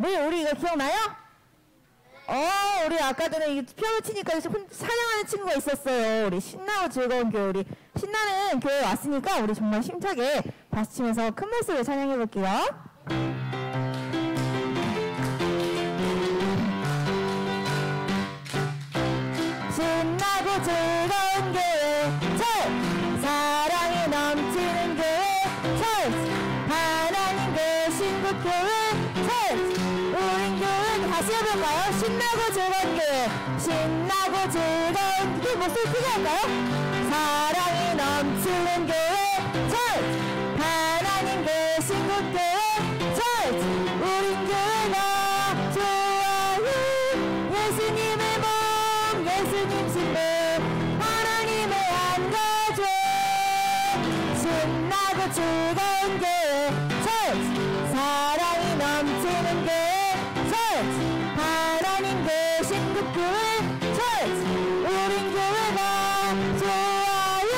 네, 우리 이거 기억나요? 우리 아까 전에 이 피아노 치니까 찬양하는 친구가 있었어요. 우리 신나고 즐거운 교회, 우리 신나는 교회 왔으니까 우리 정말 힘차게 박수 치면서 큰 목소리로 찬양해 볼게요. 신나고 즐거운 교회, 사랑이 넘치는 교회, 하나님 계신 곳 교회, 우린 교회 다시 해볼까요? 신나고 즐거운 교회, 신나고 즐거운 교회, 목소리 크게 할까요? 사랑이 넘치는 교회, 하나님 계신 곳 교회, 우린 교회가 좋아요. 예수님의 몸, 예수님 신부, 하나님의 한 가족, 신나고 즐거운 교회, 사랑이 넘치는 교회, 하나님 계신 그 교회, 우린 교회가 좋아요.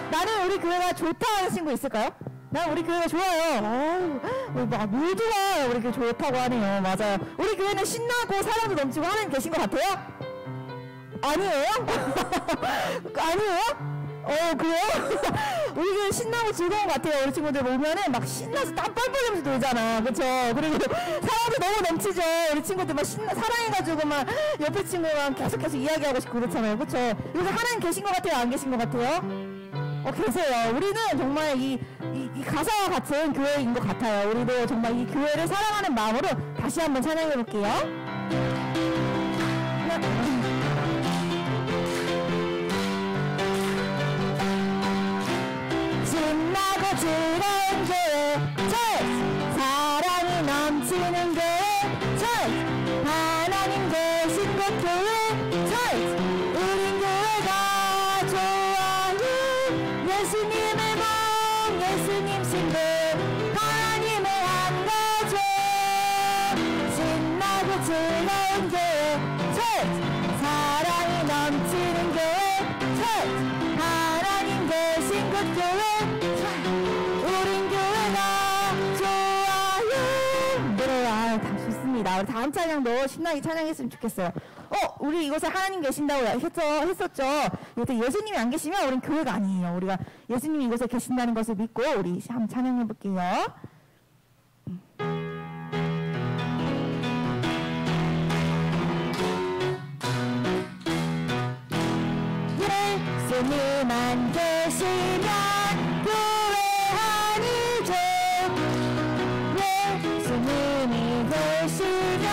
나는 우리 교회가 좋다 하는 친구 있을까요? 난 우리 교회가 좋아요. 모두가 우리 교회 좋다고 하네요. 맞아요. 우리 교회는 신나고 사랑도 넘치고 하나님 계신 것 같아요? 아니에요? 아니에요? 그래요? 우리 교회 신나고 즐거운 것 같아요. 우리 친구들 보면은 막 신나서 땀 뻘뻘 흘리면서 놀잖아. 그쵸? 그리고 사랑도 너무 넘치죠. 우리 친구들 막 사랑해가지고 막 옆에 친구랑 계속 이야기하고 싶고 그렇잖아요. 그쵸? 여기서 하나님 계신 것 같아요? 안 계신 것 같아요? 계세요. 우리는 정말 이 가사와 같은 교회인 것 같아요. 우리도 정말 이 교회를 사랑하는 마음으로 다시 한번 찬양해 볼게요. 신나고 즐거운 교회, 사랑이 넘치는 교회, 하나님 계신 곳 교회, 우린 교회가 좋아요. 예수님의 몸, 예수님 신부, 하나님의 한 가족, 신나고 즐거운 교회, 사랑이 넘치는 교회, 하나님 계신 곳 교회, 우린 교회가 좋아요. 네, 다 좋습니다. 우리 다음 찬양도 신나게 찬양했으면 좋겠어요. 우리 이곳에 하나님 계신다고 했었죠. 이곳에 예수님이 안 계시면 우린 교회가 아니에요. 우리가 예수님이 이곳에 계신다는 것을 믿고 우리 한번 찬양해 볼게요. 예수님만 계시면 교회 아니죠. 예수님이 계시면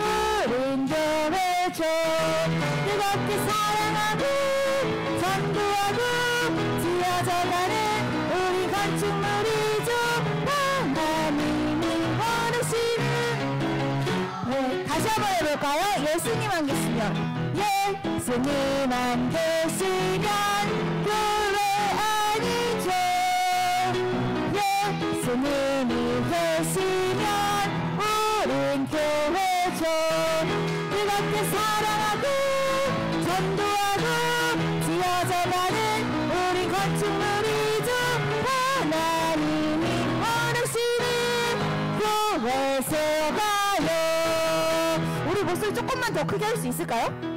우린 교회죠. 뜨겁게 사랑하고 전도하고 지어져가는 우리 건축물이죠. 하나님이 원하시는 다시 한번 해볼까요? 예수님만 계시면 예수님만 계시면 교회 아니죠. 예수님이 계시면 우린 교회죠. 뜨겁게 사랑하고 전도하고 지어져가는 우리 건축물이죠. 하나님이 원하시는 교회 세워가요. 우리 목소리 조금만 더 크게 할 수 있을까요?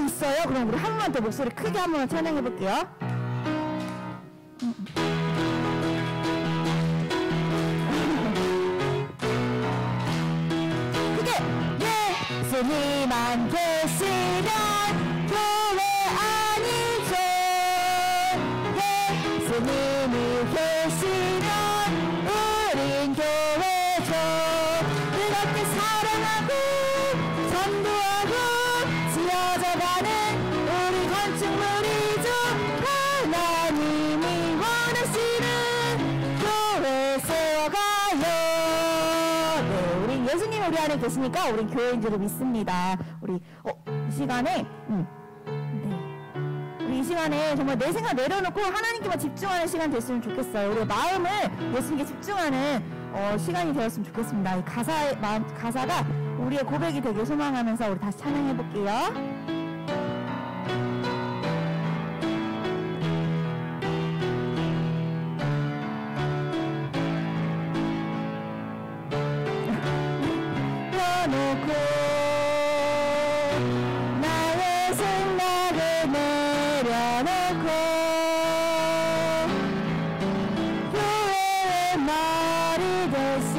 있어요? 그럼 우리 한 번만 더 목소리 크게 한 번만 찬양해 볼게요. 크게! 예수님만 계시면 교회 아니죠. 예수님이 계시면 우린 교회죠. 뜨겁게 사랑하고 전도하고 지어져가는 우리 건축물이죠. 하나님이 원하시는 교회 세워가요. 네, 우리 예수님 우리 안에 계시니까 우리 교회인 줄 믿습니다. 우리 이 시간에 우리 이 시간에 정말 내 생각 내려놓고 하나님께만 집중하는 시간 됐으면 좋겠어요. 우리 마음을 예수님께 집중하는 시간이 되었으면 좋겠습니다. 이 가사가 우리의 고백이 되길 소망하면서 우리 다시 찬양해 볼게요. 내려놓고 나의 생각을 내려놓고 교회의 말이 되신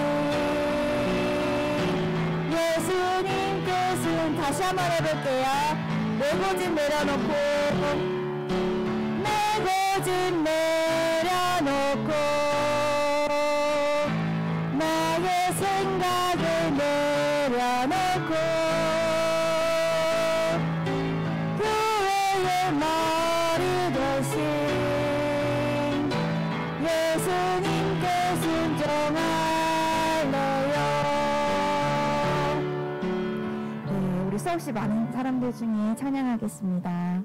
예수님 뜻은 다시 한번 해볼게요. 내 고집 내려놓고 내 고집 내려놓고 나의 생각을 내려놓고 교회의 머리 대신 예수님께 순종할래요. 네, 우리 수없이 많은 사람들 중에 찬양하겠습니다.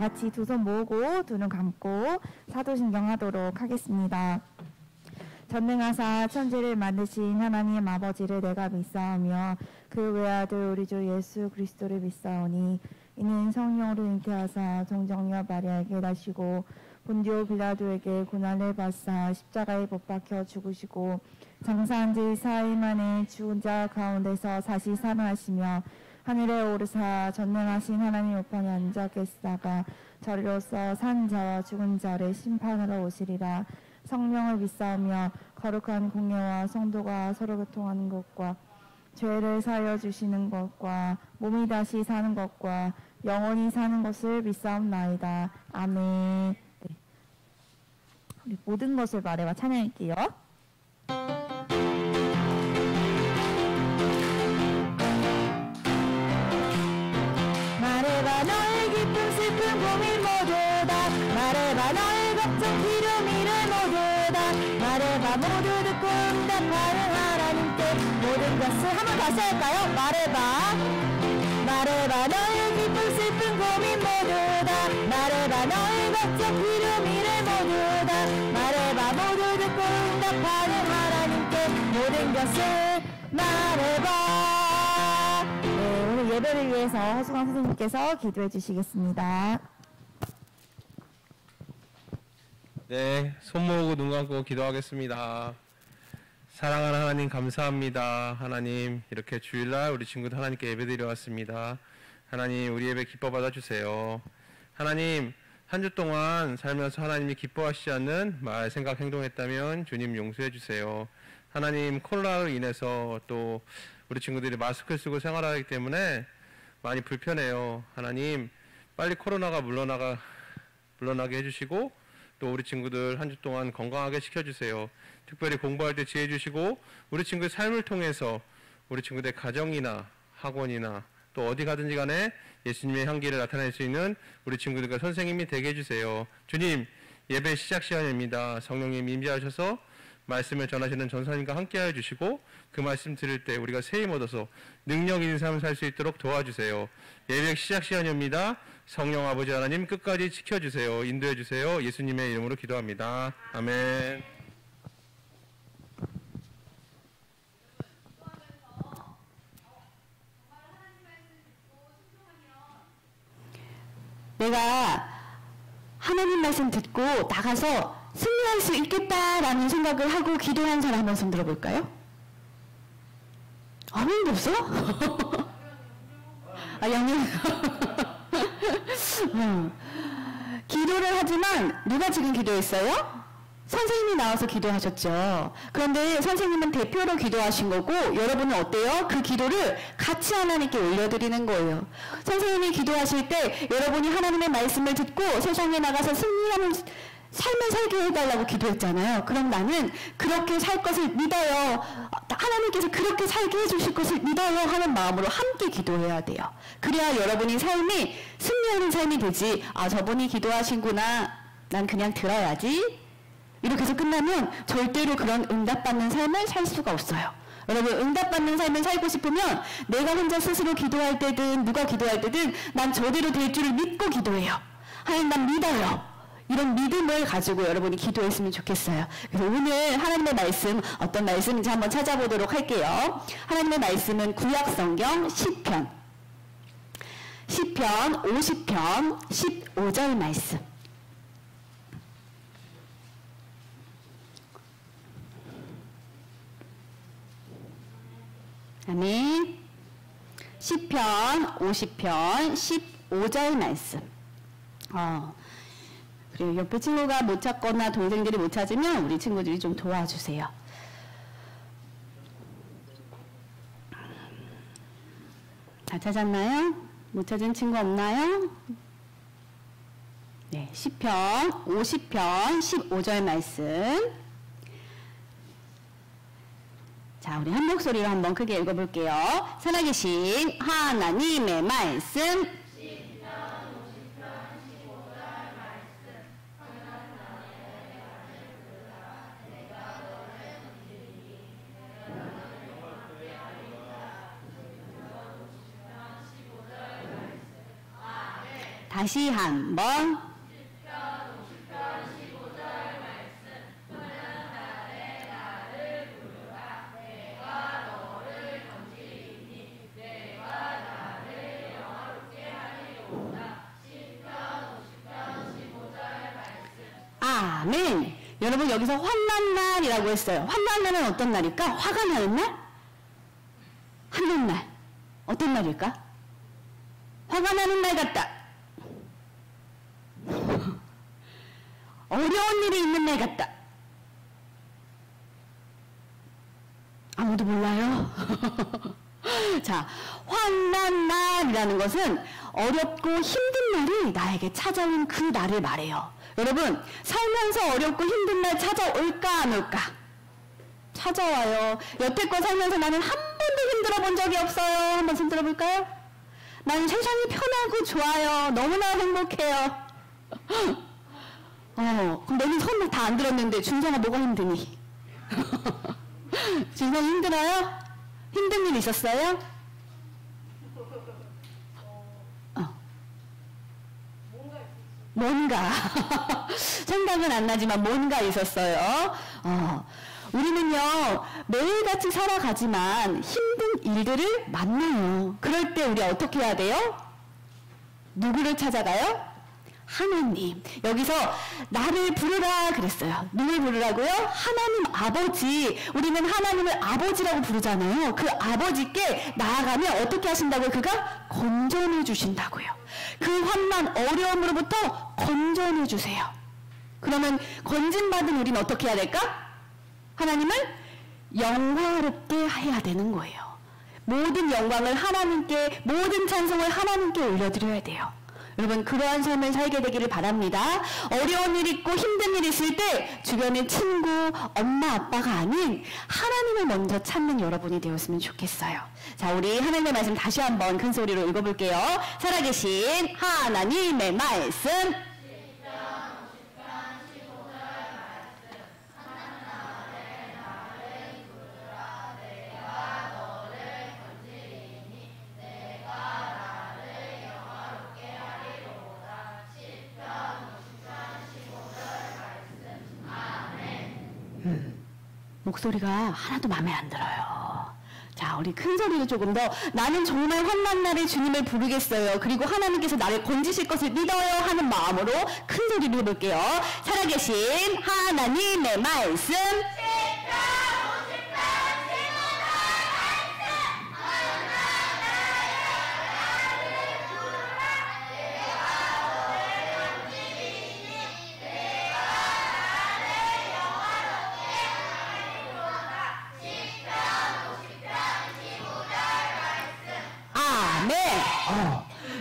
같이 두 손 모으고 두 눈 감고 사도신경 하도록 하겠습니다. 전능하사 천지를 만드신 하나님 아버지를 내가 믿사오며 그 외아들 우리 주 예수 그리스도를 믿사오니 이는 성령으로 잉태하사 정정녀 마리아에게 나시고 본디오 빌라도에게 고난을 받사 십자가에 못 박혀 죽으시고 장사한 지 사흘 만에 죽은 자 가운데서 다시 살아나시며 하늘에 오르사 전능하신 하나님 우편에 앉아 계시다가 저리로서 산 자와 죽은 자를 심판하러 오시리라. 성령을 믿사오며 거룩한 공예와 성도가 서로 교통하는 것과 죄를 사하여 주시는 것과 몸이 다시 사는 것과 영원히 사는 것을 믿사옵나이다. 아멘. 네. 우리 모든 것을 말해봐 찬양할게요. 말해봐 너의 기쁨 슬픔 고민 모두 다 말해봐 너의 걱정 필요 미래 모두 다 말해봐 모두 듣고 응답하는 하나님께 모든 것을 한 번 다시 할까요? 말해봐 너의 기쁨 슬픔 고민 모두 다 말해봐 너의 걱정 필요 미래 모두 다 말해봐 모두 듣고 응답하는 하나님께 모든 것을 말해봐. 오늘 예배를 위해서 허수강 선생님께서 기도해 주시겠습니다. 네, 손 모으고 눈 감고 기도하겠습니다. 사랑하는 하나님 감사합니다. 하나님 이렇게 주일날 우리 친구들 하나님께 예배드려 왔습니다. 하나님 우리 예배 기뻐 받아주세요. 하나님 한 주 동안 살면서 하나님이 기뻐하시지 않는 말, 생각, 행동했다면 주님 용서해 주세요. 하나님 코로나로 인해서 또 우리 친구들이 마스크를 쓰고 생활하기 때문에 많이 불편해요. 하나님 빨리 코로나가 물러나게 해주시고 또 우리 친구들 한 주 동안 건강하게 지켜주세요. 특별히 공부할 때 지혜 주시고 우리 친구의 삶을 통해서 우리 친구들의 가정이나 학원이나 또 어디 가든지 간에 예수님의 향기를 나타낼 수 있는 우리 친구들과 선생님이 되게 해주세요. 주님 예배 시작 시간입니다. 성령님 임재하셔서 말씀을 전하시는 전사님과 함께하여 주시고 그 말씀 들을 때 우리가 세임 얻어서 능력 있는 삶을 살 수 있도록 도와주세요. 예배 시작 시간입니다. 성령 아버지 하나님 끝까지 지켜주세요. 인도해 주세요. 예수님의 이름으로 기도합니다. 아멘. 내가 하나님 말씀 듣고 나가서 승리할 수 있겠다라는 생각을 하고 기도한 사람 한번 손 들어볼까요? 아무도 없어? 영영. 기도를 하지만 누가 지금 기도했어요? 선생님이 나와서 기도하셨죠. 그런데 선생님은 대표로 기도하신 거고 여러분은 어때요? 그 기도를 같이 하나님께 올려드리는 거예요. 선생님이 기도하실 때 여러분이 하나님의 말씀을 듣고 세상에 나가서 승리하는 삶을 살게 해달라고 기도했잖아요. 그럼 나는 그렇게 살 것을 믿어요. 하나님께서 그렇게 살게 해주실 것을 믿어요 하는 마음으로 함께 기도해야 돼요. 그래야 여러분이 삶이 승리하는 삶이 되지. 아, 저분이 기도하신구나. 난 그냥 들어야지. 이렇게 해서 끝나면 절대로 그런 응답받는 삶을 살 수가 없어요. 여러분, 응답받는 삶을 살고 싶으면 내가 혼자 스스로 기도할 때든 누가 기도할 때든 난 저대로 될 줄을 믿고 기도해요. 하나님, 난 믿어요. 이런 믿음을 가지고 여러분이 기도했으면 좋겠어요. 그래서 오늘 하나님의 말씀, 어떤 말씀인지 한번 찾아보도록 할게요. 하나님의 말씀은 구약성경 시편 50편 15절 말씀. 아멘. 시편 50편 15절 말씀. 그리고 옆에 친구가 못 찾거나 동생들이 못 찾으면 우리 친구들이 좀 도와주세요. 다 찾았나요? 못 찾은 친구 없나요? 네, 시편 50편 15절 말씀. 자, 우리 한 목소리로 한번 크게 읽어볼게요. 살아계신 하나님의 말씀. 다시 한번. 아멘. 여러분, 여기서 환난 날이라고 했어요. 환난 날은 어떤 날일까? 화가 나는 날? 하는 날. 어떤 날일까? 화가 나는 날 같다. 어려운 일이 있는 날 같다. 아무도 몰라요? 자, 환난 날이라는 것은 어렵고 힘든 날이 나에게 찾아온 그 날을 말해요. 여러분, 살면서 어렵고 힘든 날 찾아올까 안 올까? 찾아와요. 여태껏 살면서 나는 한 번도 힘들어 본 적이 없어요. 한번 손 들어볼까요? 나는 세상이 편하고 좋아요. 너무나 행복해요. 그럼 너는 손 다 안 들었는데 준성아 뭐가 힘드니? 준성 힘들어요? 힘든 일 있었어요? 뭔가 생각은 안 나지만 뭔가 있었어요. 우리는요 매일같이 살아가지만 힘든 일들을 만나요. 그럴 때 우리 어떻게 해야 돼요? 누구를 찾아가요? 하나님. 여기서 나를 부르라 그랬어요. 누굴 부르라고요? 하나님 아버지. 우리는 하나님을 아버지라고 부르잖아요. 그 아버지께 나아가면 어떻게 하신다고요? 그가 건전해 주신다고요. 그 환난 어려움으로부터 건전해 주세요. 그러면 건진받은 우리는 어떻게 해야 될까? 하나님을 영화롭게 해야 되는 거예요. 모든 영광을 하나님께, 모든 찬송을 하나님께 올려드려야 돼요. 여러분, 그러한 삶을 살게 되기를 바랍니다. 어려운 일 있고 힘든 일 있을 때 주변의 친구, 엄마, 아빠가 아닌 하나님을 먼저 찾는 여러분이 되었으면 좋겠어요. 자, 우리 하나님의 말씀 다시 한번 큰 소리로 읽어볼게요. 살아계신 하나님의 말씀. 목소리가 하나도 마음에 안 들어요. 자, 우리 큰 소리로 조금 더 나는 정말 환난 날에 주님을 부르겠어요. 그리고 하나님께서 나를 건지실 것을 믿어요 하는 마음으로 큰 소리로 해볼게요. 살아계신 하나님의 말씀.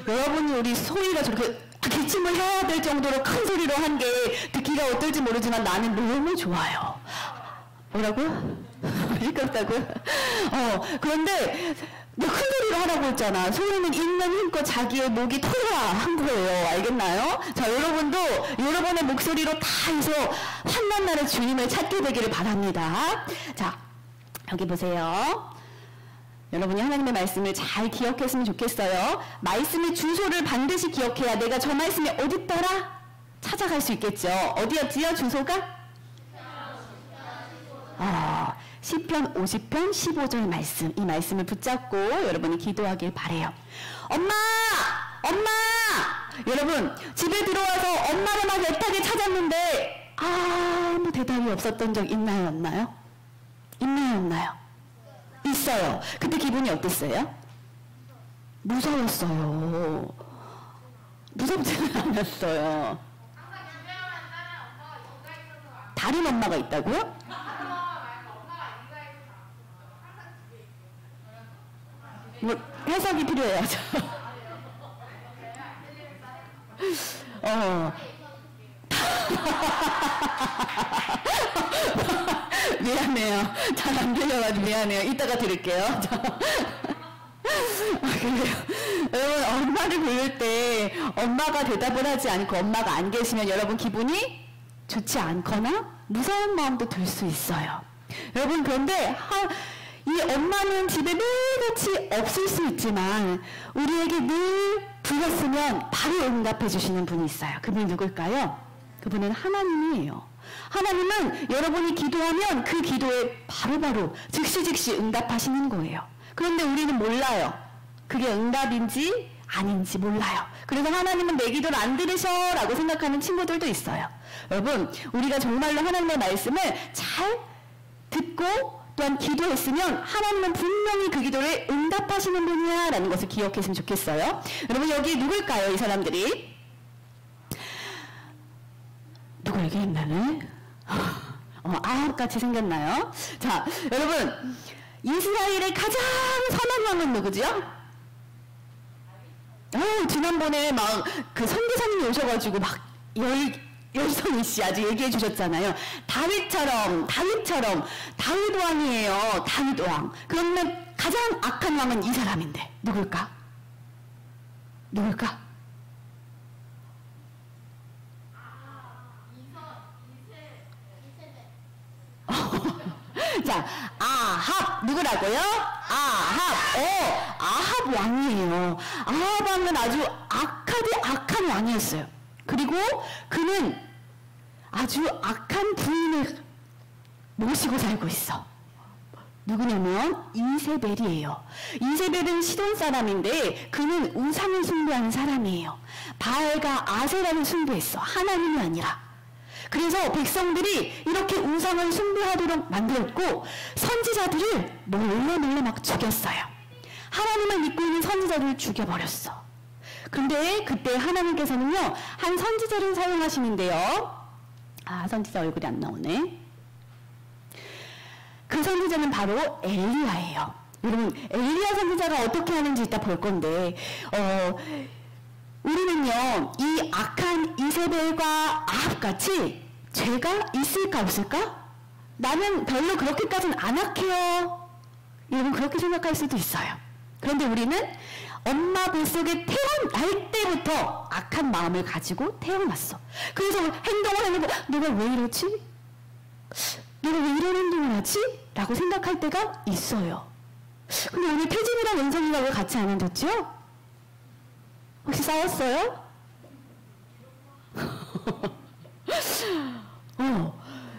여러분이 우리 소리가 저렇게 기침을 해야 될 정도로 큰 소리로 한 게 듣기가 어떨지 모르지만 나는 너무 좋아요. 뭐라고? 시끄럽다고요? 그런데 너 큰 소리로 하라고 했잖아. 소리는 있는 힘껏 자기의 목이 터져라 한 거예요. 알겠나요? 자, 여러분도 여러분의 목소리로 다 해서 환난 날의 주님을 찾게 되기를 바랍니다. 자, 여기 보세요. 여러분이 하나님의 말씀을 잘 기억했으면 좋겠어요. 말씀의 주소를 반드시 기억해야 내가 저 말씀이 어디 있더라? 찾아갈 수 있겠죠. 어디였지요? 주소가? 시편 50편 15절 말씀, 이 말씀을 붙잡고 여러분이 기도하길 바래요. 엄마! 엄마! 여러분 집에 들어와서 엄마를 막 애타게 찾았는데 아무 대답이 없었던 적 있나요? 없나요? 있나요? 없나요? 있어요. 그때 기분이 어땠어요? 무서웠어요. 무섭지는 않았어요. 다른 엄마가 있다고요? 뭐 해석이 필요해요. 미안해요. 잘 안 들려가지고 미안해요. 이따가 들을게요. 그래요. 여러분 엄마를 부를 때 엄마가 대답을 하지 않고 엄마가 안 계시면 여러분 기분이 좋지 않거나 무서운 마음도 들 수 있어요. 여러분 그런데 이 엄마는 집에 매일같이 없을 수 있지만 우리에게 늘 불렀으면 바로 응답해 주시는 분이 있어요. 그분이 누굴까요? 그분은 하나님이에요. 하나님은 여러분이 기도하면 그 기도에 바로바로 즉시 응답하시는 거예요. 그런데 우리는 몰라요. 그게 응답인지 아닌지 몰라요. 그래서 하나님은 내 기도를 안 들으셔 라고 생각하는 친구들도 있어요. 여러분 우리가 정말로 하나님의 말씀을 잘 듣고 또한 기도했으면 하나님은 분명히 그 기도를 응답하시는 분이야 라는 것을 기억했으면 좋겠어요. 여러분 여기 누굴까요? 이 사람들이 누구 얘기했나요? 아합같이 생겼나요? 자 여러분 이스라엘의 가장 선한 왕은 누구지요? 지난번에 막 그 선교사님이 오셔가지고 막 열성희 씨 아직 얘기해 주셨잖아요. 다윗처럼 다윗 왕이에요. 다윗 왕. 그러면 가장 악한 왕은 이 사람인데 누굴까? 자, 아합 누구라고요? 아합 왕이에요. 아합 왕은 아주 악한 왕이었어요. 그리고 그는 아주 악한 부인을 모시고 살고 있어. 누구냐면 이세벨이에요. 이세벨은 시돈 사람인데 그는 우상을 숭배하는 사람이에요. 바알과 아세라를 숭배했어. 하나님이 아니라. 그래서 백성들이 이렇게 우상을 숭배하도록 만들었고 선지자들을 몰래 막 죽였어요. 하나님을 믿고 있는 선지자들을 죽여버렸어. 근데 그때 하나님께서는요 한 선지자를 사용하시는데요. 선지자 얼굴이 안 나오네. 그 선지자는 바로 엘리야예요. 여러분 엘리야 선지자가 어떻게 하는지 이따 볼 건데 우리는요 이 악한 이세벨과 아합같이 죄가 있을까 없을까? 나는 별로 그렇게까지는 안 악해요. 여러분 그렇게 생각할 수도 있어요. 그런데 우리는 엄마 뱃속에 태어날 때부터 악한 마음을 가지고 태어났어. 그래서 행동을 하는데 내가 왜 이러지? 내가 왜 이런 행동을 하지? 라고 생각할 때가 있어요. 근데 오늘 태진이랑 은성이가 왜 같이 안 앉았죠? 혹시 싸웠어요?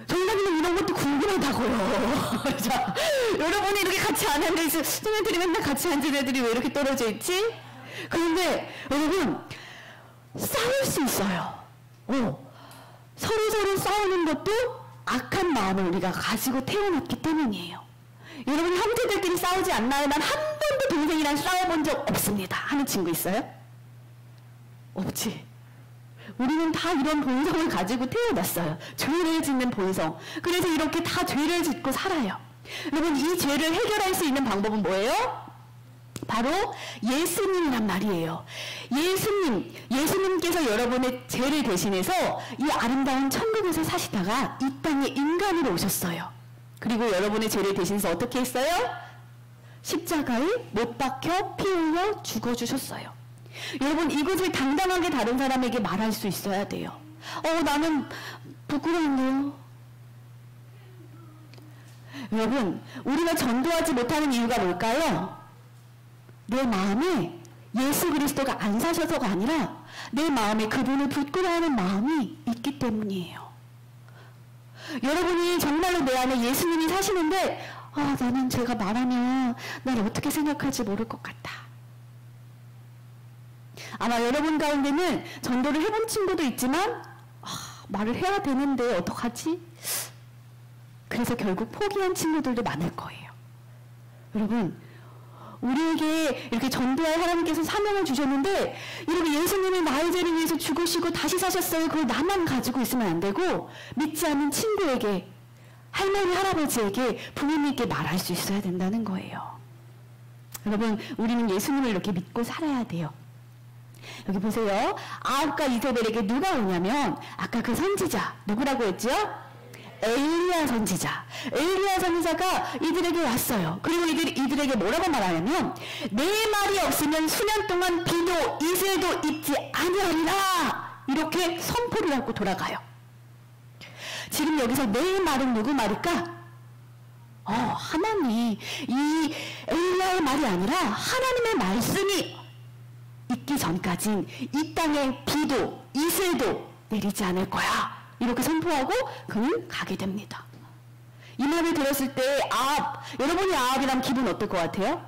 정답이는 이런 것도 궁금하다고요. 자, 여러분이 이렇게 같이 안 앉아있어요. 선생님들이 맨날 같이 앉은 애들이 왜 이렇게 떨어져 있지? 그런데 여러분 싸울 수 있어요. 서로 싸우는 것도 악한 마음을 우리가 가지고 태어났기 때문이에요. 여러분 형제들끼리 싸우지 않나요? 난 한 번도 동생이랑 싸워본 적 없습니다. 하는 친구 있어요? 없지. 우리는 다 이런 본성을 가지고 태어났어요. 죄를 짓는 본성. 그래서 이렇게 다 죄를 짓고 살아요. 여러분 이 죄를 해결할 수 있는 방법은 뭐예요? 바로 예수님이란 말이에요. 예수님께서 여러분의 죄를 대신해서 이 아름다운 천국에서 사시다가 이 땅에 인간으로 오셨어요. 그리고 여러분의 죄를 대신해서 어떻게 했어요? 십자가에 못 박혀 피 흘려 죽어주셨어요. 여러분, 이것을 당당하게 다른 사람에게 말할 수 있어야 돼요. 나는 부끄러운데요. 여러분, 우리가 전도하지 못하는 이유가 뭘까요? 내 마음에 예수 그리스도가 안 사셔서가 아니라 내 마음에 그분을 부끄러워하는 마음이 있기 때문이에요. 여러분이 정말로 내 안에 예수님이 사시는데 나는 제가 말하면 날 어떻게 생각할지 모를 것 같다. 아마 여러분 가운데는 전도를 해본 친구도 있지만 말을 해야 되는데 어떡하지? 그래서 결국 포기한 친구들도 많을 거예요. 여러분, 우리에게 이렇게 전도할 하나님께서 사명을 주셨는데 이렇게 예수님이 나의 죄를 위해서 죽으시고 다시 사셨어요. 그걸 나만 가지고 있으면 안 되고 믿지 않는 친구에게, 할머니, 할아버지에게, 부모님께 말할 수 있어야 된다는 거예요. 여러분, 우리는 예수님을 이렇게 믿고 살아야 돼요. 여기 보세요. 아합과 이세벨에게 누가 오냐면 아까 그 선지자 누구라고 했죠? 엘리야 선지자. 엘리야 선지자가 이들에게 왔어요. 그리고 이들에게 뭐라고 말하냐면 내 말이 없으면 수년 동안 비도 이슬도 있지 아니하리라, 이렇게 선포를 하고 돌아가요. 지금 여기서 내 말은 누구 말일까? 하나님, 이 엘리야의 말이 아니라 하나님의 말씀이 있기 전까진 이 땅에 비도 이슬도 내리지 않을 거야, 이렇게 선포하고 그는 가게 됩니다. 이 말을 들었을 때 여러분이 아합이라면 기분 어떨 것 같아요?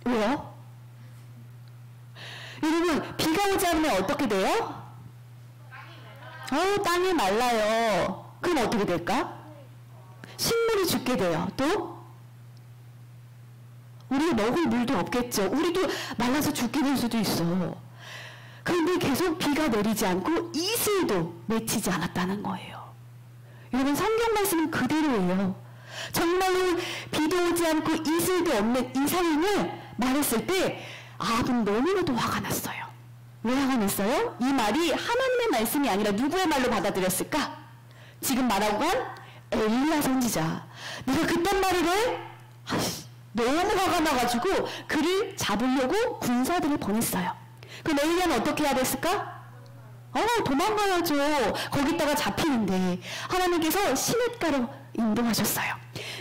왜요? 여러분, 비가 오지 않으면 어떻게 돼요? 땅이 말라요. 그럼 어떻게 될까? 식물이 죽게 돼요. 또? 우리가 먹을 물도 없겠죠. 우리도 말라서 죽게 될 수도 있어. 그런데 계속 비가 내리지 않고 이슬도 맺히지 않았다는 거예요. 여러분, 성경 말씀은 그대로예요. 정말로 비도 오지 않고 이슬도 없는 이 상황을 말했을 때 아합은 너무나도 화가 났어요. 왜 화가 났어요? 이 말이 하나님의 말씀이 아니라 누구의 말로 받아들였을까? 지금 말하고 간 엘리야 선지자. 내가 그딴 말을 해? 너무 화가 나가지고 그를 잡으려고 군사들을 보냈어요. 그럼 엘리야는 어떻게 해야 됐을까? 도망가야죠. 거기다가 잡히는데 하나님께서 시냇가로 인도하셨어요.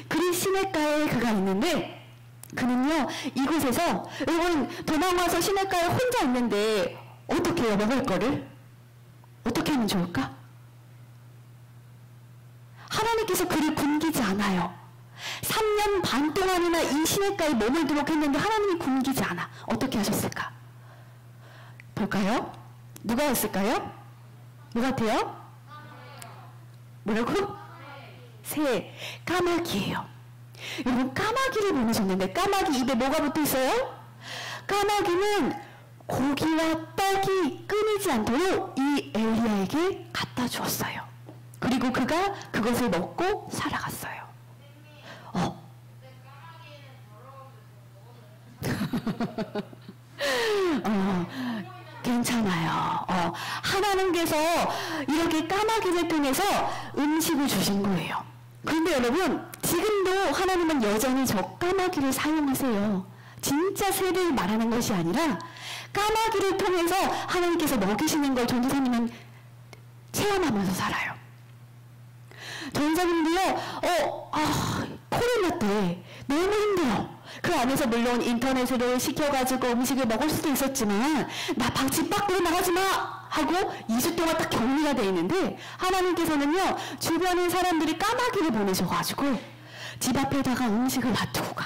그리 시냇가에 그가 있는데 그는요, 이곳에서, 여러분, 도망와서 시냇가에 혼자 있는데 어떻게 해요? 먹을 거를? 어떻게 하면 좋을까? 하나님께서 그를 굶기지 않아요. 3년 반 동안이나 이 시냇가에 머물도록 했는데 하나님이 굶기지 않아. 어떻게 하셨을까? 볼까요? 누가 했을까요? 누가 같아요? 뭐라고? 새, 까마귀예요. 여러분, 까마귀를 보내셨는데 까마귀 입에 뭐가 붙어 있어요? 까마귀는 고기와 떡이 끊이지 않도록 이 엘리야에게 갖다 주었어요. 그리고 그가 그것을 먹고 살아갔어요. 괜찮아요. 하나님께서 이렇게 까마귀를 통해서 음식을 주신 거예요. 그런데 여러분, 지금도 하나님은 여전히 저 까마귀를 사용하세요. 진짜 새를 말하는 것이 아니라 까마귀를 통해서 하나님께서 먹이시는 걸 전도사님은 체험하면서 살아요. 전도사님도요, 코로나 때 너무 힘들어. 그 안에서 물론 인터넷으로 시켜가지고 음식을 먹을 수도 있었지만 나 집 밖으로 나가지 마! 하고 2주 동안 딱 격리가 돼 있는데 하나님께서는요, 주변의 사람들이 까마귀를 보내셔가지고 집 앞에다가 음식을 놔두고 가.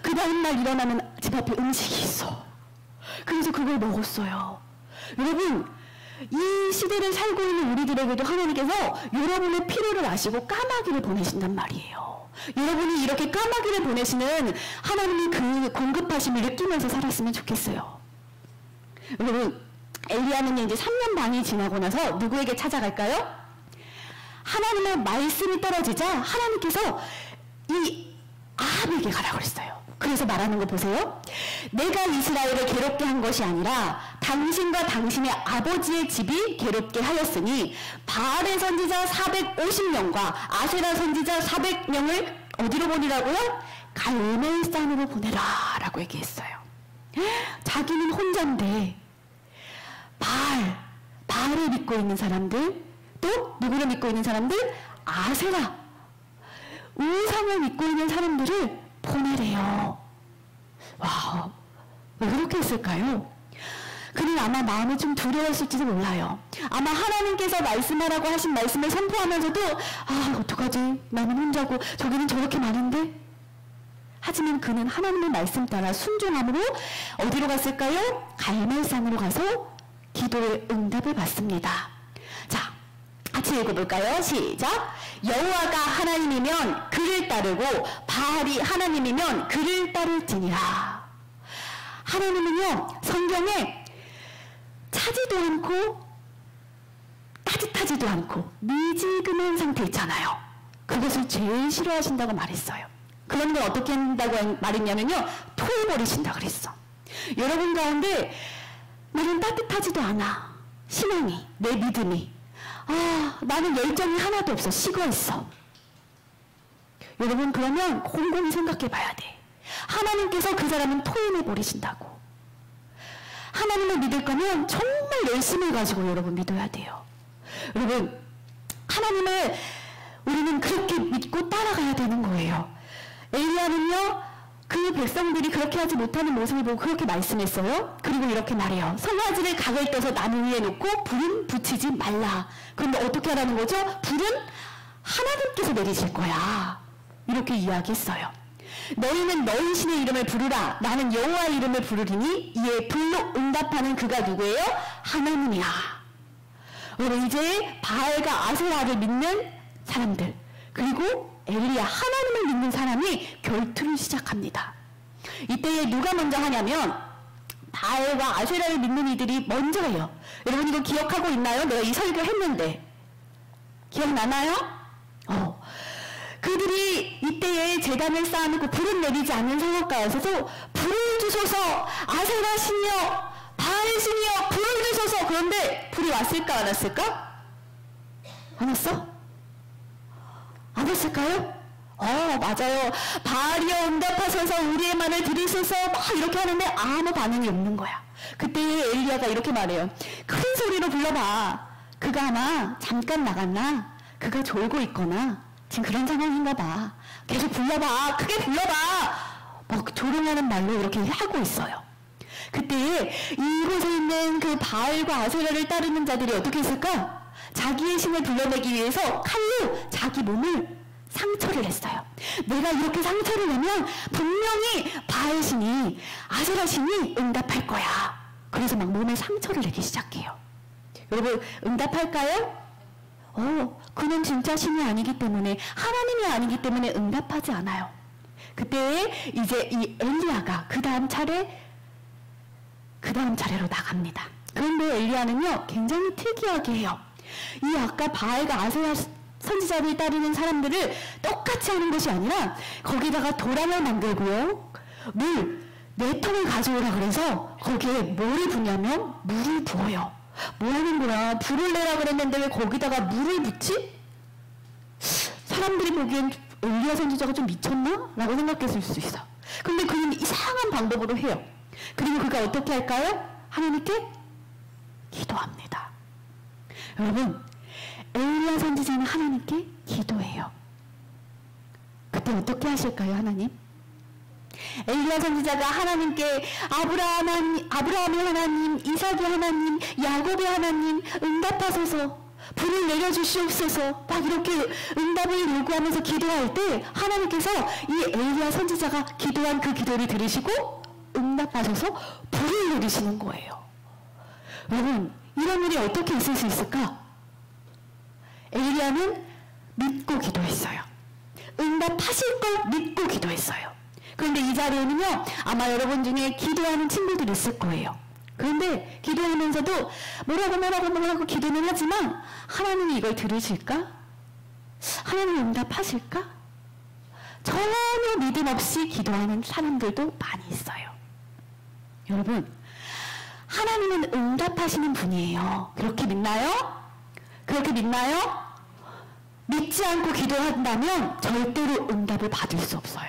그 다음날 일어나면 집 앞에 음식이 있어. 그래서 그걸 먹었어요. 여러분, 이 시대를 살고 있는 우리들에게도 하나님께서 여러분의 필요를 아시고 까마귀를 보내신단 말이에요. 여러분이 이렇게 까마귀를 보내시는 하나님이 그 공급하심을 느끼면서 살았으면 좋겠어요. 여러분, 엘리야는 이제 3년 반이 지나고 나서 누구에게 찾아갈까요? 하나님의 말씀이 떨어지자 하나님께서 이 아합에게 가라고 그랬어요. 그래서 말하는 거 보세요. 내가 이스라엘을 괴롭게 한 것이 아니라 당신과 당신의 아버지의 집이 괴롭게 하였으니 바알의 선지자 450명과 아세라 선지자 400명을 어디로 보내라고요? 갈멜산으로 보내라 라고 얘기했어요. 자기는 혼자인데 바알을 믿고 있는 사람들, 또 누구를 믿고 있는 사람들? 아세라, 우상을 믿고 있는 사람들을 보내래요. 와, 왜 그렇게 했을까요? 그는 아마 마음이 좀 두려웠을지도 몰라요. 아마 하나님께서 말씀하라고 하신 말씀을 선포하면서도 어떡하지? 나는 혼자고 저기는 저렇게 많은데? 하지만 그는 하나님의 말씀 따라 순종함으로 어디로 갔을까요? 갈멜산으로 가서 기도의 응답을 받습니다. 자, 같이 읽어볼까요? 시작! 여호와가 하나님이면 그를 따르고 바알이 하나님이면 그를 따를지니라. 하나님은요, 성경에 차지도 않고 따뜻하지도 않고 미지근한 상태 있잖아요. 그것을 제일 싫어하신다고 말했어요. 그런 걸 어떻게 한다고 말했냐면요, 토해버리신다 그랬어. 여러분 가운데 나는 따뜻하지도 않아. 신앙이, 내 믿음이. 나는 열정이 하나도 없어. 식어있어. 여러분 그러면 곰곰이 생각해 봐야 돼. 하나님께서 그 사람은 토해내버리신다고. 하나님을 믿을 거면 정말 열심히 해가지고 여러분 믿어야 돼요. 여러분 하나님을 우리는 그렇게 믿고 따라가야 되는 거예요. 엘리야는요, 그 백성들이 그렇게 하지 못하는 모습을 보고 그렇게 말씀했어요. 그리고 이렇게 말해요. 송아지를 각을 떠서 나무 위에 놓고 불은 붙이지 말라. 그런데 어떻게 하라는 거죠? 불은 하나님께서 내리실 거야. 이렇게 이야기했어요. 너희는 너희 신의 이름을 부르라. 나는 여호와의 이름을 부르리니 이에 불로 응답하는 그가 누구예요? 하나님이야. 여러분 이제 바알과 아세라를 믿는 사람들, 그리고 엘리야, 하나님을 믿는 사람이 결투를 시작합니다. 이때에 누가 먼저 하냐면 바알과 아세라를 믿는 이들이 먼저 해요. 여러분 이거 기억하고 있나요? 내가 이 설교 했는데 기억나나요? 그들이 이때에 제단을 쌓아놓고 불은 내리지 않는 상황 가운데서 불을 주소서, 아세라 신이여, 바알 신이여, 불을 주소서. 그런데 불이 왔을까 안 왔을까? 안 왔어? 안 왔을까요? 맞아요. 바알이여 응답하소서, 우리의 말을 들으소서, 막 이렇게 하는데 아무 반응이 없는 거야. 그때 엘리야가 이렇게 말해요. 큰 소리로 불러봐. 그가 아마 잠깐 나갔나? 그가 졸고 있거나 지금 그런 상황인가 봐. 계속 불러봐. 크게 불러봐. 막 조롱하는 말로 이렇게 하고 있어요. 그때 이곳에 있는 그 바알과 아세라를 따르는 자들이 어떻게 했을까? 자기의 신을 불러내기 위해서 칼로 자기 몸을 상처를 했어요. 내가 이렇게 상처를 내면 분명히 바알 신이, 아세라 신이 응답할 거야. 그래서 막 몸에 상처를 내기 시작해요. 여러분 응답할까요? 그는 진짜 신이 아니기 때문에, 하나님이 아니기 때문에 응답하지 않아요. 그때 이제 이 엘리야가 그 다음 차례로 나갑니다. 그런데 엘리야는요 굉장히 특이하게 해요. 이 아까 바알과 아세라 선지자를 따르는 사람들을 똑같이 하는 것이 아니라 거기다가 도랑을 만들고요, 물 4통을 가져오라 그래서 거기에 뭐를 붓냐면 물을 부어요. 뭐 하는 거야? 불을 내라 그랬는데 왜 거기다가 물을 붓지? 사람들이 보기엔 엘리야 선지자가 좀 미쳤나? 라고 생각했을 수 있어. 근데 그는 이상한 방법으로 해요. 그리고 그가 어떻게 할까요? 하나님께 기도합니다. 여러분 엘리야 선지자는 하나님께 기도해요. 그때 어떻게 하실까요, 하나님? 엘리야 선지자가 하나님께 아브라함의 하나님, 이삭의 하나님, 야곱의 하나님 응답하소서, 불을 내려주시옵소서 막 이렇게 응답을 요구하면서 기도할 때 하나님께서 이 엘리야 선지자가 기도한 그 기도를 들으시고 응답하셔서 불을 내리시는 거예요. 여러분 이런 일이 어떻게 있을 수 있을까? 엘리야는 믿고 기도했어요. 응답하실 걸 믿고 기도했어요. 그런데 이 자리에는요 아마 여러분 중에 기도하는 친구들이 있을 거예요. 그런데 기도하면서도 뭐라고 기도는 하지만 하나님이 이걸 들으실까? 하나님이 응답하실까? 전혀 믿음 없이 기도하는 사람들도 많이 있어요. 여러분, 하나님은 응답하시는 분이에요. 그렇게 믿나요? 그렇게 믿나요? 믿지 않고 기도한다면 절대로 응답을 받을 수 없어요.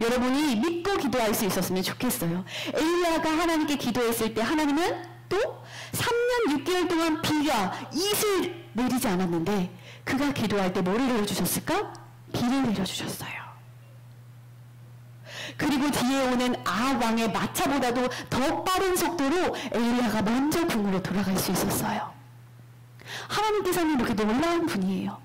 여러분이 믿고 기도할 수 있었으면 좋겠어요. 엘리야가 하나님께 기도했을 때 하나님은 또 3년 6개월 동안 비가 이슬 내리지 않았는데 그가 기도할 때 뭐를 내려주셨을까? 비를 내려주셨어요. 그리고 뒤에 오는 아합 왕의 마차보다도 더 빠른 속도로 엘리야가 먼저 궁으로 돌아갈 수 있었어요. 하나님께서는 이렇게 놀라운 분이에요.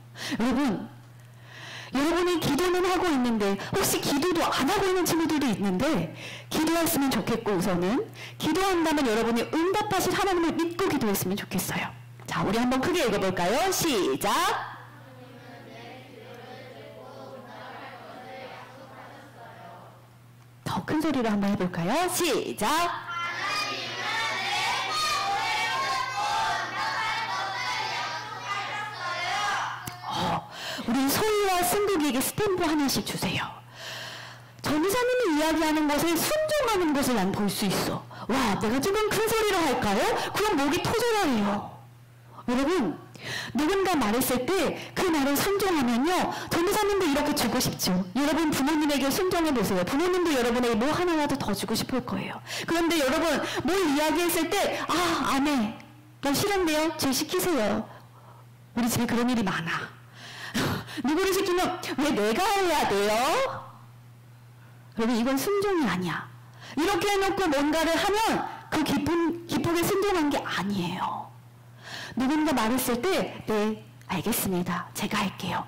여러분이 기도는 하고 있는데 혹시 기도도 안 하고 있는 친구들도 있는데 기도했으면 좋겠고 우선은 기도한다면 여러분이 응답하실 하나님을 믿고 기도했으면 좋겠어요. 자, 우리 한번 크게 읽어볼까요? 시작! 더 큰 소리로 한번 해볼까요? 시작! 우리 소희와 승국이에게 스탬프 하나씩 주세요. 전도사님이 이야기하는 것을 순종하는 것을 난 볼 수 있어. 와, 내가 조금 큰 소리로 할까요? 그럼 목이 터져나요. 여러분, 누군가 말했을 때 그 말을 순종하면요, 전도사님도 이렇게 주고 싶죠. 여러분 부모님에게 순종해 보세요. 부모님도 여러분에게 뭐 하나라도 더 주고 싶을 거예요. 그런데 여러분 뭘 이야기했을 때 안 해. 난 싫은데요. 저 시키세요. 우리 집에 그런 일이 많아. 누구를 시키면 왜 내가 해야 돼요? 여러분, 이건 순종이 아니야. 이렇게 해놓고 뭔가를 하면 그 기쁘게 순종한 게 아니에요. 누군가 말했을 때 네, 알겠습니다. 제가 할게요.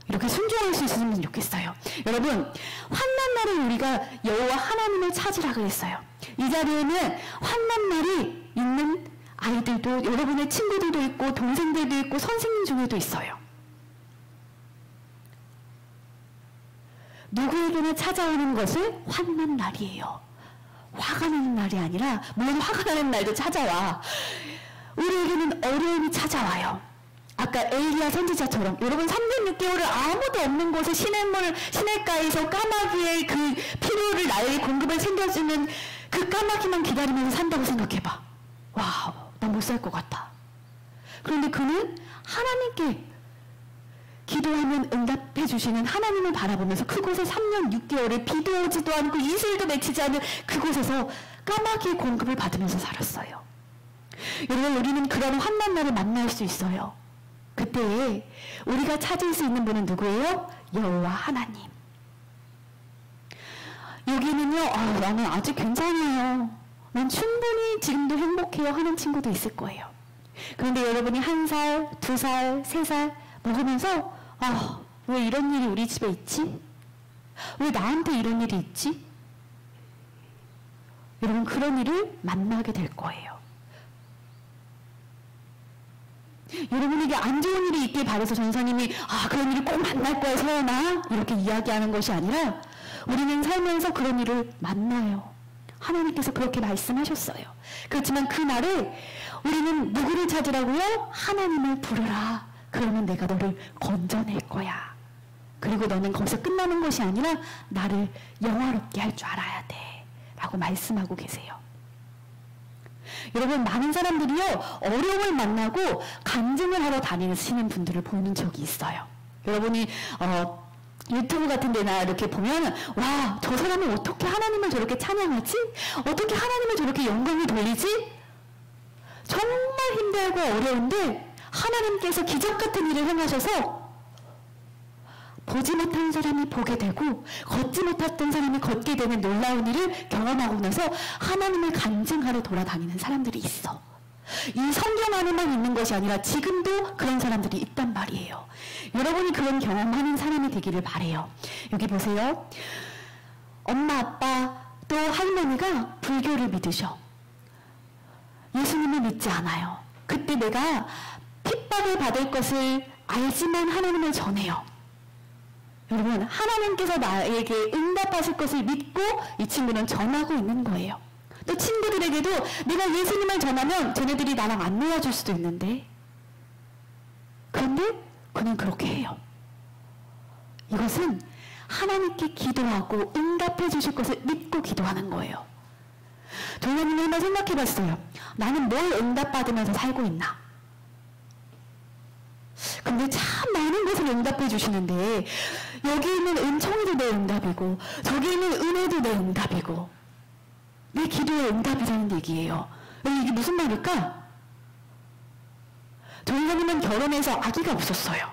이렇게 순종할 수 있으면 좋겠어요. 여러분, 환난날에 우리가 여호와 하나님을 찾으라 그랬어요. 이 자리에는 환난날이 있는 아이들도, 여러분의 친구들도 있고 동생들도 있고 선생님 중에도 있어요. 누구에게나 찾아오는 것을 환난날이에요. 화가 나는 날이 아니라, 물론 화가 나는 날도 찾아와. 우리에게는 어려움이 찾아와요. 아까 엘리야 선지자처럼 여러분 3년 6개월을 아무도 없는 곳에 시냇가에서 까마귀의 그 필요를 나에게 공급을 챙겨주는 그 까마귀만 기다리면서 산다고 생각해봐. 와우, 난 못 살 것 같아. 그런데 그는 하나님께 기도하면 응답해 주시는 하나님을 바라보면서 그곳에 3년 6개월을 비도 오지도 않고 이슬도 맺히지 않은 그곳에서 까마귀의 공급을 받으면서 살았어요. 여러분, 우리는 그런 환난날을 만날 수 있어요. 그때에 우리가 찾을 수 있는 분은 누구예요? 여호와 하나님. 여기는요, 나는 아직 괜찮아요. 난 충분히 지금도 행복해요 하는 친구도 있을 거예요. 그런데 여러분이 1살, 2살, 3살 먹으면서 왜 이런 일이 우리 집에 있지? 왜 나한테 이런 일이 있지? 여러분, 그런 일을 만나게 될 거예요. 여러분에게 안 좋은 일이 있길 바라서 전사님이 그런 일이 꼭 만날 거야 서연아 이렇게 이야기하는 것이 아니라 우리는 살면서 그런 일을 만나요. 하나님께서 그렇게 말씀하셨어요. 그렇지만 그날에 우리는 누구를 찾으라고요? 하나님을 부르라. 그러면 내가 너를 건져낼 거야. 그리고 너는 거기서 끝나는 것이 아니라 나를 영화롭게 할 줄 알아야 돼 라고 말씀하고 계세요. 여러분, 많은 사람들이요, 어려움을 만나고 간증을 하러 다니시는 분들을 보는 적이 있어요. 여러분이 유튜브 같은 데나 이렇게 보면 와, 저 사람은 어떻게 하나님을 저렇게 찬양하지? 어떻게 하나님을 저렇게 영광을 돌리지? 정말 힘들고 어려운데 하나님께서 기적 같은 일을 행하셔서 보지 못한 사람이 보게 되고 걷지 못했던 사람이 걷게 되는 놀라운 일을 경험하고 나서 하나님을 간증하러 돌아다니는 사람들이 있어. 이 성경 안에만 있는 것이 아니라 지금도 그런 사람들이 있단 말이에요. 여러분이 그런 경험하는 사람이 되기를 바래요. 여기 보세요. 엄마, 아빠, 또 할머니가 불교를 믿으셔. 예수님을 믿지 않아요. 그때 내가 핍박을 받을 것을 알지만 하나님을 전해요. 여러분, 하나님께서 나에게 응답하실 것을 믿고 이 친구는 전하고 있는 거예요. 또 친구들에게도 내가 예수님을 전하면 쟤네들이 나랑 안 놀아줄 수도 있는데, 그런데 그는 그렇게 해요. 이것은 하나님께 기도하고 응답해 주실 것을 믿고 기도하는 거예요. 종교님이 한번 생각해 봤어요. 나는 뭘 응답받으면서 살고 있나? 근데 참 많은 것을 응답해 주시는데 여기 있는 은총도 내 응답이고 저기 있는 은혜도 내 응답이고 내 기도의 응답이라는 얘기예요. 이게 무슨 말일까? 종교님은 결혼해서 아기가 없었어요.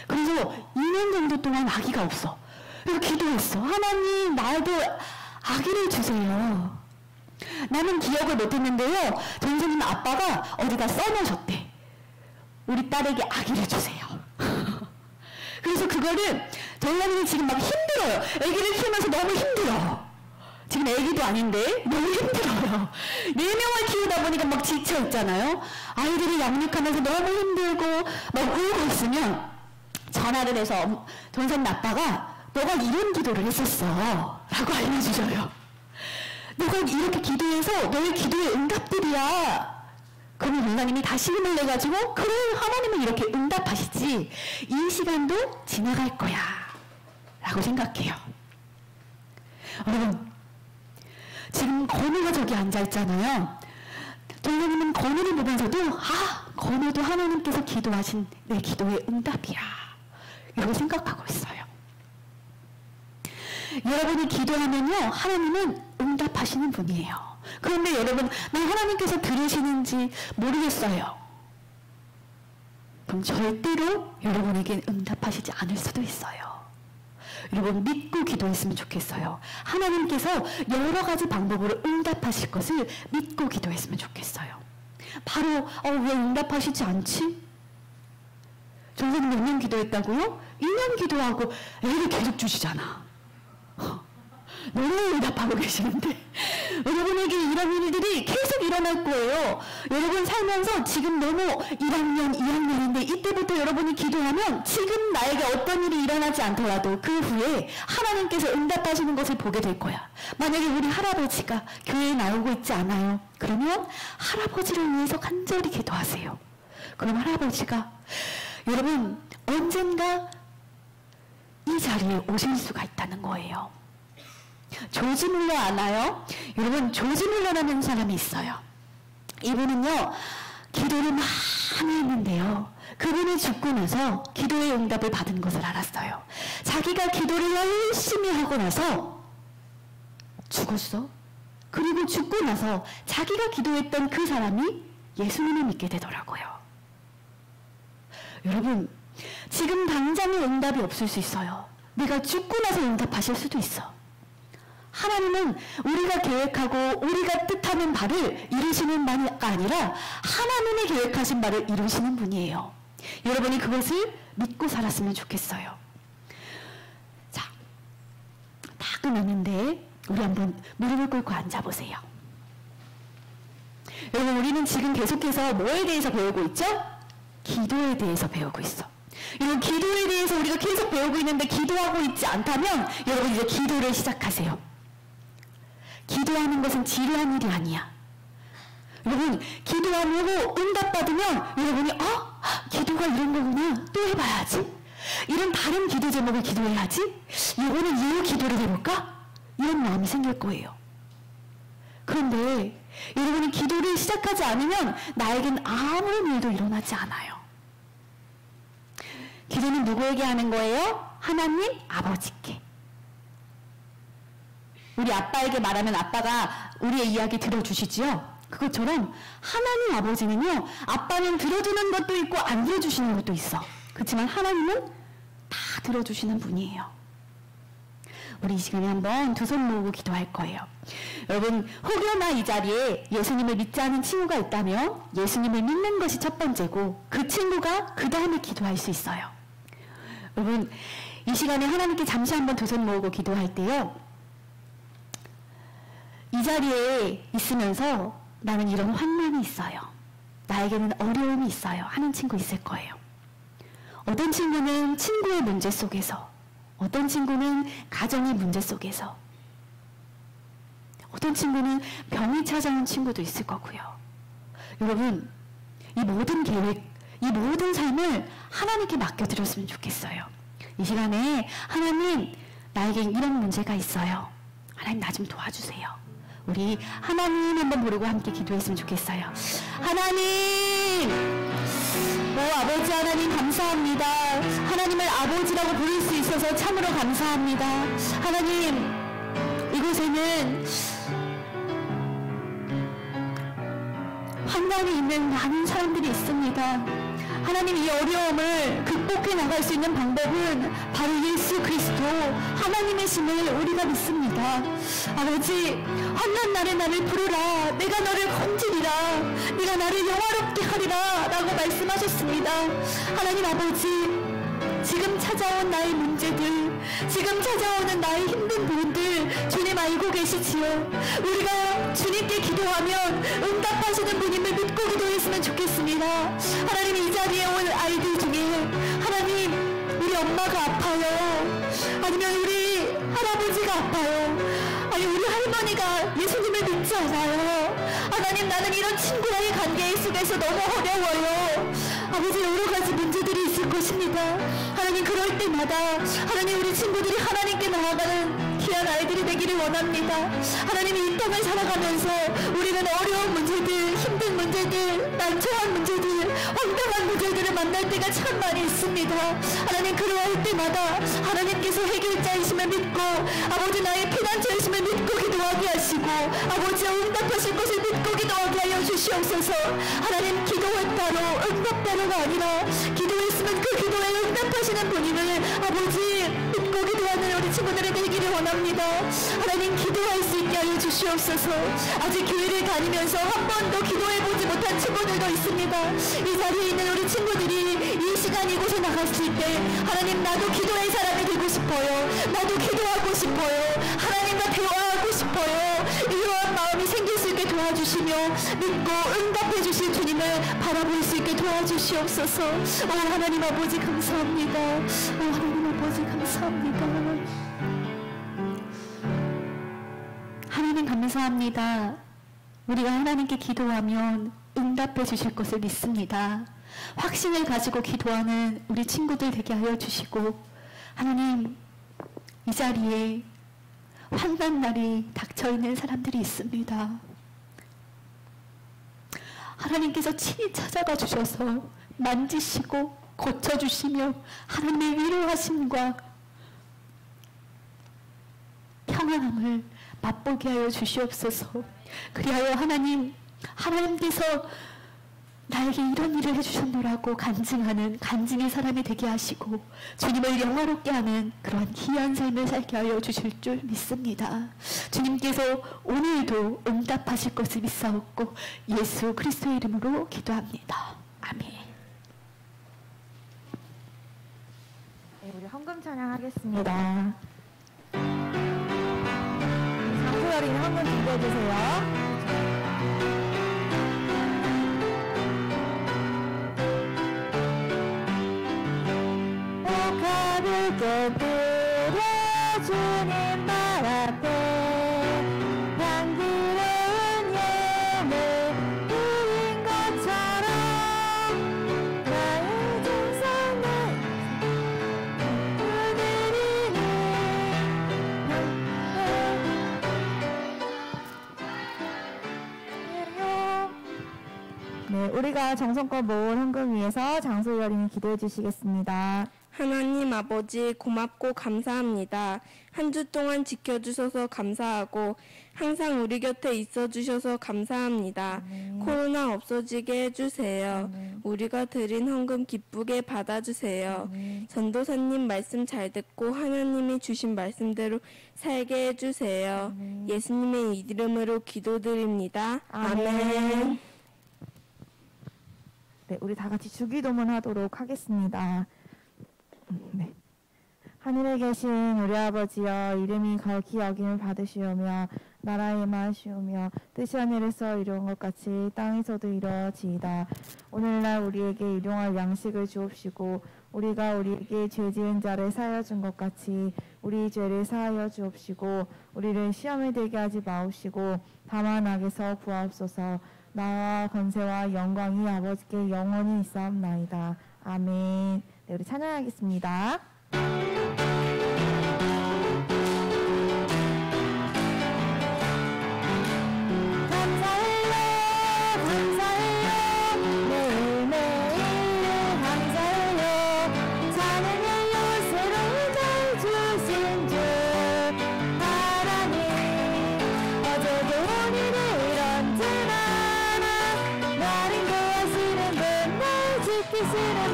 그래서 2년 정도 동안 아기가 없어. 그래서 기도했어. 하나님 나에게 아기를 주세요. 나는 기억을 못했는데요. 전생님 아빠가 어디다 써놓으셨대. 우리 딸에게 아기를 주세요. 그래서 그거를 전생님이 지금 막 힘들어요. 아기를 키우면서 너무 힘들어. 지금 아기도 아닌데 너무 힘들어요. 4명을 키우다 보니까 막 지쳐 있잖아요. 아이들을 양육하면서 너무 힘들고 막 울고 있으면 전화를 해서 전생님 아빠가 너가 이런 기도를 했었어 라고 알려주셔요. 너가 이렇게 기도해서 너의 기도의 응답들이야. 그러면 원장님이 다시 힘을 내가지고 그래 하나님은 이렇게 응답하시지 이 시간도 지나갈 거야 라고 생각해요. 여러분 지금 건우가 저기 앉아있잖아요. 원장님은 건우를 보면서도 건우도 하나님께서 기도하신 내 기도의 응답이야 이렇게 생각하고 있어요. 여러분이 기도하면요 하나님은 응답하시는 분이에요. 그런데 여러분 나 하나님께서 들으시는지 모르겠어요. 그럼 절대로 여러분에게 응답하시지 않을 수도 있어요. 여러분 믿고 기도했으면 좋겠어요. 하나님께서 여러 가지 방법으로 응답하실 것을 믿고 기도했으면 좋겠어요. 바로 왜 응답하시지 않지? 전생님 몇 년 기도했다고요? 1년 기도하고 애를 계속 주시잖아. 너무 응답하고 계시는데 여러분에게 이런 일들이 계속 일어날 거예요. 여러분 살면서 지금 너무 1학년, 2학년인데 이때부터 여러분이 기도하면 지금 나에게 어떤 일이 일어나지 않더라도 그 후에 하나님께서 응답하시는 것을 보게 될 거야. 만약에 우리 할아버지가 교회에 나오고 있지 않아요. 그러면 할아버지를 위해서 간절히 기도하세요. 그럼 할아버지가 여러분 언젠가 이 자리에 오실 수가 있다는 거예요. 조지 물러 아나요? 여러분 조지 물러라는 사람이 있어요. 이분은요 기도를 많이 했는데요. 그분이 죽고 나서 기도의 응답을 받은 것을 알았어요. 자기가 기도를 열심히 하고 나서 죽었어. 그리고 죽고 나서 자기가 기도했던 그 사람이 예수님을 믿게 되더라고요. 여러분 지금 당장의 응답이 없을 수 있어요. 내가 죽고 나서 응답하실 수도 있어. 하나님은 우리가 계획하고 우리가 뜻하는 바를 이루시는 분이 아니라 하나님의 계획하신 바를 이루시는 분이에요. 여러분이 그것을 믿고 살았으면 좋겠어요. 자, 다 끝났는데 우리 한번 무릎을 꿇고 앉아보세요. 여러분 우리는 지금 계속해서 뭐에 대해서 배우고 있죠? 기도에 대해서 배우고 있어. 여러분 기도에 대해서 우리가 계속 배우고 있는데 기도하고 있지 않다면 여러분 이제 기도를 시작하세요. 기도하는 것은 지루한 일이 아니야. 여러분 기도하고 응답받으면 여러분이 기도가 이런 거구나 또 해봐야지. 이런 다른 기도 제목을 기도해야지. 이거는 이후 기도를 해볼까? 이런 마음이 생길 거예요. 그런데 여러분이 기도를 시작하지 않으면 나에겐 아무런 일도 일어나지 않아요. 기도는 누구에게 하는 거예요? 하나님 아버지께. 우리 아빠에게 말하면 아빠가 우리의 이야기 들어주시지요? 그것처럼 하나님 아버지는요, 아빠는 들어주는 것도 있고 안 들어주시는 것도 있어. 그렇지만 하나님은 다 들어주시는 분이에요. 우리 이 시간에 한번 두 손 모으고 기도할 거예요. 여러분 혹여나 이 자리에 예수님을 믿지 않은 친구가 있다면 예수님을 믿는 것이 첫 번째고 그 친구가 그 다음에 기도할 수 있어요. 여러분 이 시간에 하나님께 잠시 한번 두 손 모으고 기도할 때요, 이 자리에 있으면서 나는 이런 환난이 있어요, 나에게는 어려움이 있어요 하는 친구 있을 거예요. 어떤 친구는 친구의 문제 속에서, 어떤 친구는 가정의 문제 속에서, 어떤 친구는 병이 찾아온 친구도 있을 거고요. 여러분 이 모든 계획, 이 모든 삶을 하나님께 맡겨드렸으면 좋겠어요. 이 시간에 하나님, 나에게 이런 문제가 있어요. 하나님, 나 좀 도와주세요. 우리 하나님 한번 부르고 함께 기도했으면 좋겠어요. 하나님, 아버지 하나님 감사합니다. 하나님을 아버지라고 부를 수 있어서 참으로 감사합니다. 하나님, 이곳에는 환난이 있는 많은 사람들이 있습니다. 하나님, 이 어려움을 극복해 나갈 수 있는 방법은 바로 예수 그리스도 하나님이심을 우리가 믿습니다. 아버지, 환난 날에 나를 부르라. 내가 너를 건지리라. 네가 나를 영화롭게 하리라 라고 말씀하셨습니다. 하나님 아버지, 지금 찾아온 나의 문제들, 지금 찾아오는 나의 힘든 부분들 주님 알고 계시지요. 우리가 주님께 기도하면 응답하시는 분임을 믿고 기도했으면 좋겠습니다. 하나님, 이 자리에 온 아이들 중에 하나님, 우리 엄마가 아파요. 아니면 우리 할아버지가 아파요. 아니, 우리 할머니가 예수님을 믿지 않아요. 하나님, 나는 이런 친구와의 관계 속에서 너무 어려워요. 아버지, 여러 가지 문제들이 있을 것입니다. 하나님, 그럴 때마다 하나님, 우리 친구들이 하나님께 나아가는 귀한 아이들이 되기를 원합니다. 하나님, 이 땅을 살아가면서 우리는 어려운 문제들, 힘든 문제들, 난처한 문제들, 황당한 문제들을 만날 때가 참 많이 있습니다. 하나님, 그러할 때마다 하나님께서 해결자이심을 믿고 아버지, 나의 피난처이심을 믿고 기도하게 하시고 아버지와 응답하실 것을 믿고 기도하게 하여 주시옵소서. 하나님, 기도했다로 응답다로가 아니라 기도했으면 그 기도에 응답하시는 분임을 아버지 믿고 기도하는 우리 친구들이 되기를 원합니다. 하나님, 기도할 수 있게 하여 주시옵소서. 아직 교회를 다니면서 한 번도 기도해보지 못한 친구들도 있습니다. 이 자리에 있는 우리 친구들이 이 시간 이곳에 나갔을 때 하나님, 나도 기도의 사람이 되고 싶어요. 나도 기도하고 싶어요. 하나님과 대화하고 싶어요. 이러한 마음이 생길 수 있게 도와주시며 믿고 응답해 주실 주님을 바라볼 수 있게 도와주시옵소서. 하나님 아버지 감사합니다. 하나님 아버지 감사합니다. 하나님 감사합니다. 우리가 하나님께 기도하면 응답해 주실 것을 믿습니다. 확신을 가지고 기도하는 우리 친구들 되게 하여 주시고, 하나님, 이 자리에 환난 날이 닥쳐있는 사람들이 있습니다. 하나님께서 친히 찾아가 주셔서 만지시고 고쳐주시며 하나님의 위로하심과 평안함을 맛보게 하여 주시옵소서. 그리하여 하나님께서 나에게 이런 일을 해주셨노라고 간증하는 간증의 사람이 되게 하시고 주님을 영화롭게 하는 그러한 귀한 삶을 살게 하여 주실 줄 믿습니다. 주님께서 오늘도 응답하실 것을 믿사옵고 예수 그리스도의 이름으로 기도합니다. 아멘. 네, 우리 헌금 찬양하겠습니다. 장소열이는 헌금 준비해주세요. 가볍게 드려 주님 발 앞에 향기로운 예물 드린 것처럼 나의 진성을 드리니 네, 우리가 정성껏 모은 헌금 위해서 장소열이는 기도해 주시겠습니다. 하나님 아버지 고맙고 감사합니다. 한 주 동안 지켜주셔서 감사하고 항상 우리 곁에 있어주셔서 감사합니다. 코로나 없어지게 해주세요. 우리가 드린 헌금 기쁘게 받아주세요. 전도사님 말씀 잘 듣고 하나님이 주신 말씀대로 살게 해주세요. 예수님의 이름으로 기도드립니다. 아멘. 네, 우리 다 같이 주기도문 하도록 하겠습니다. 네. 하늘에 계신 우리 아버지여, 이름이 거룩히 여김을 받으시오며 나라의 임하시오며 뜻이 하늘에서 이루어진 것 같이 땅에서도 이루어지이다. 오늘날 우리에게 일용할 양식을 주옵시고 우리가 우리에게 죄 지은 자를 사하여 준 것 같이 우리 죄를 사하여 주옵시고 우리를 시험에 들게 하지 마옵시고 다만 악에서 구하옵소서. 나와 권세와 영광이 아버지께 영원히 있사옵나이다. 아멘. 네, 우리 찬양하겠습니다.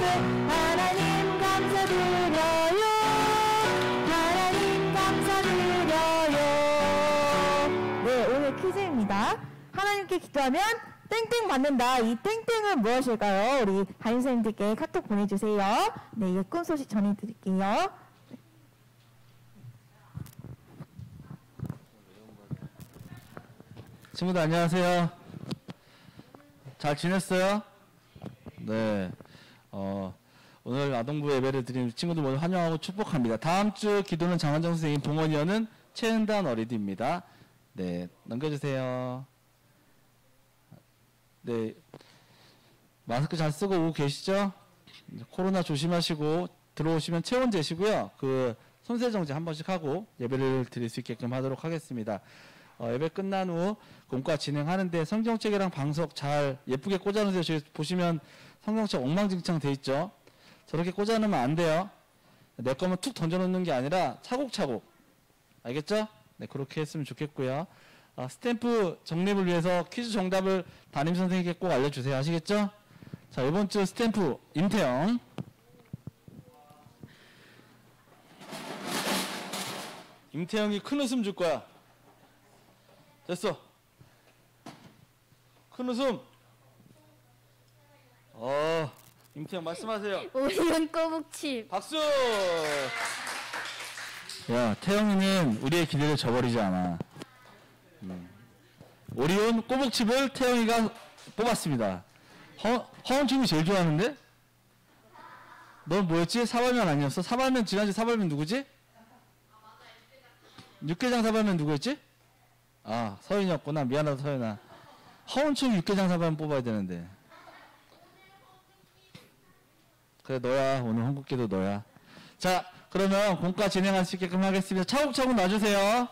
친구들 하나님 감사드려요. 하나님 감사드려요. 네, 오늘 퀴즈입니다. 하나님께 기도하면 땡땡 받는다. 이 땡땡은 무엇일까요? 우리 담임선생님들께 카톡 보내주세요. 네, 예쁜 소식 전해드릴게요. 친구들 안녕하세요. 잘 지냈어요? 네. 오늘 아동부 예배를 드리는 친구들 모두 환영하고 축복합니다. 다음 주 기도는 장환정 선생님, 봉헌위원은 최은단 어린이입니다. 네, 넘겨주세요. 네, 마스크 잘 쓰고 오고 계시죠? 코로나 조심하시고 들어오시면 체온 재시고요. 그 손세정제 한 번씩 하고 예배를 드릴 수 있게끔 하도록 하겠습니다. 예배 끝난 후 공과 진행하는데 성경책이랑 방석 잘 예쁘게 꽂아놓으세요. 저기 보시면 성경책 엉망진창 돼 있죠. 저렇게 꽂아놓으면 안 돼요. 내 거면 툭 던져놓는 게 아니라 차곡차곡. 알겠죠? 네, 그렇게 했으면 좋겠고요. 스탬프 정립을 위해서 퀴즈 정답을 담임선생님께 꼭 알려주세요. 아시겠죠? 자, 이번 주 스탬프 임태영. 임태영이 큰 웃음 줄 거야. 됐어. 큰 웃음. 임태영 말씀하세요. 오리온 꼬북칩. 박수. 야, 태영이는 우리의 기대를 저버리지 않아. 오리온 꼬북칩을 태영이가 뽑았습니다. 허원충이 제일 좋아하는데? 넌 뭐였지? 사발면 아니었어? 사발면, 지난주 사발면 누구지? 육개장 사발면 누구였지? 아, 서윤이었구나. 미안하다, 서윤아. 허원충 육개장 사발면 뽑아야 되는데. 그래, 너야. 오늘 한국기도 너야. 자, 그러면 공과 진행할 수 있게끔 하겠습니다. 차곡차곡 놔주세요.